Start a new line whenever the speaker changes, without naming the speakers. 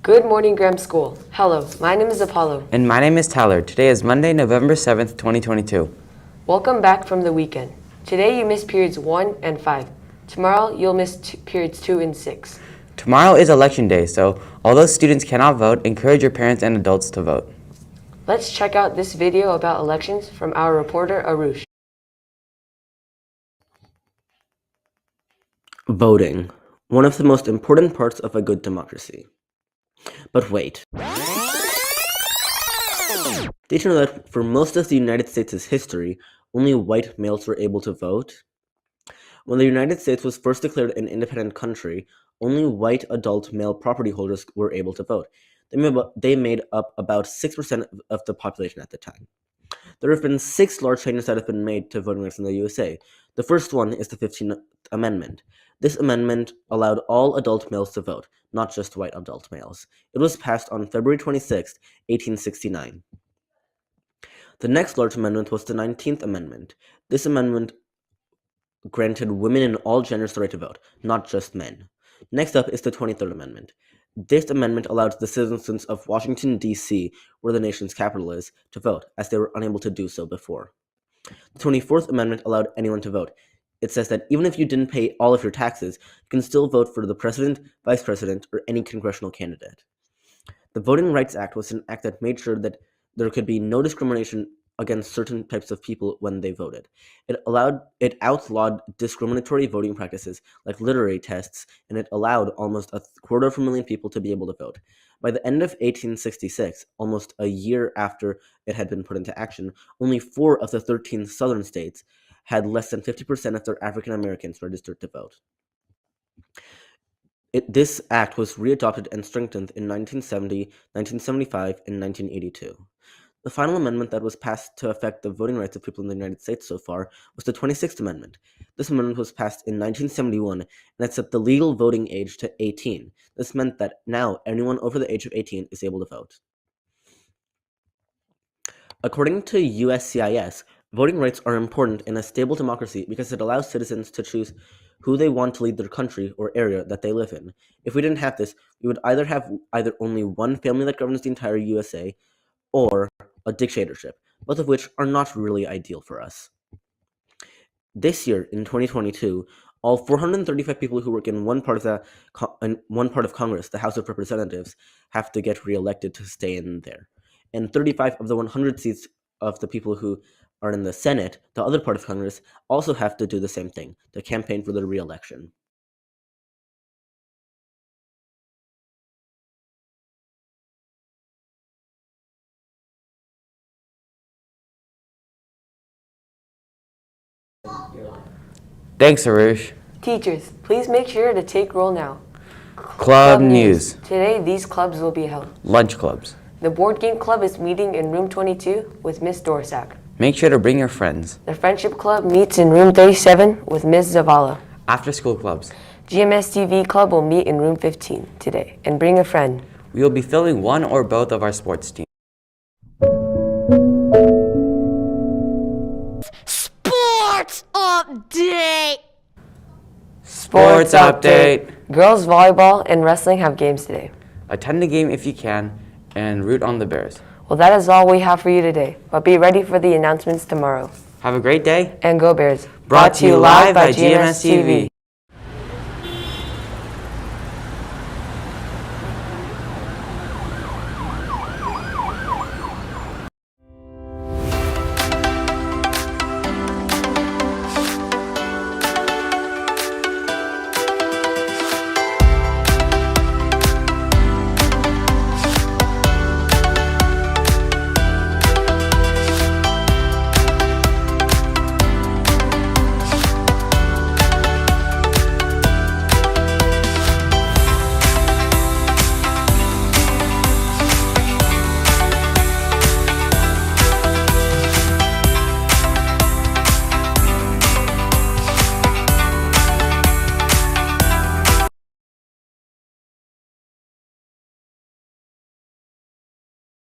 Good morning, Graham School. Hello, my name is Apollo.
And my name is Tyler. Today is Monday, November 7th, 2022.
Welcome back from the weekend. Today you missed periods 1 and 5. Tomorrow you'll miss periods 2 and 6.
Tomorrow is election day, so although students cannot vote, encourage your parents and adults to vote.
Let's check out this video about elections from our reporter Arush.
Voting, one of the most important parts of a good democracy. But wait. Did you know that for most of the United States' history, only white males were able to vote? When the United States was first declared an independent country, only white adult male property holders were able to vote. They made up about 6% of the population at the time. There have been 6 large changes that have been made to voting rights in the USA. The first one is the 15th Amendment. This amendment allowed all adult males to vote, not just white adult males. It was passed on February 26, 1869. The next large amendment was the 19th Amendment. This amendment granted women in all genders the right to vote, not just men. Next up is the 23rd Amendment. This amendment allowed the citizens of Washington, D.C., where the nation's capital is, to vote, as they were unable to do so before. The 24th Amendment allowed anyone to vote. It says that even if you didn't pay all of your taxes, you can still vote for the president, vice president, or any congressional candidate. The Voting Rights Act was an act that made sure that there could be no discrimination against certain types of people when they voted. It outlawed discriminatory voting practices like literary tests, and it allowed almost 250,000 people to be able to vote. By the end of 1866, almost a year after it had been put into action, only 4 of the 13 southern states had less than 50% of their African Americans registered to vote. This act was readopted and strengthened in 1970, 1975, and 1982. The final amendment that was passed to affect the voting rights of people in the United States so far was the 26th Amendment. This amendment was passed in 1971, and it set the legal voting age to 18. This meant that now anyone over the age of 18 is able to vote. According to USCIS, voting rights are important in a stable democracy because it allows citizens to choose who they want to lead their country or area that they live in. If we didn't have this, we would either have only one family that governs the entire USA or a dictatorship, both of which are not really ideal for us. This year, in 2022, all 435 people who work in one part of Congress, the House of Representatives, have to get reelected to stay in there. And 35 of the 100 seats of the people who are in the Senate, the other part of Congress, also have to do the same thing, to campaign for their reelection.
Thanks, Arush.
Teachers, please make sure to take roll now.
Club news.
Today these clubs will be held.
Lunch clubs.
The board game club is meeting in room 22 with Miss Dorsack.
Make sure to bring your friends.
The friendship club meets in room 37 with Miss Zavala.
After school clubs.
GMSTV club will meet in room 15 today and bring a friend.
We will be filming one or both of our sports teams.
Sports update!
Sports update.
Girls volleyball and wrestling have games today.
Attend the game if you can and root on the Bears.
Well, that is all we have for you today, but be ready for the announcements tomorrow.
Have a great day.
And go Bears.
Brought to you live by GMSTV.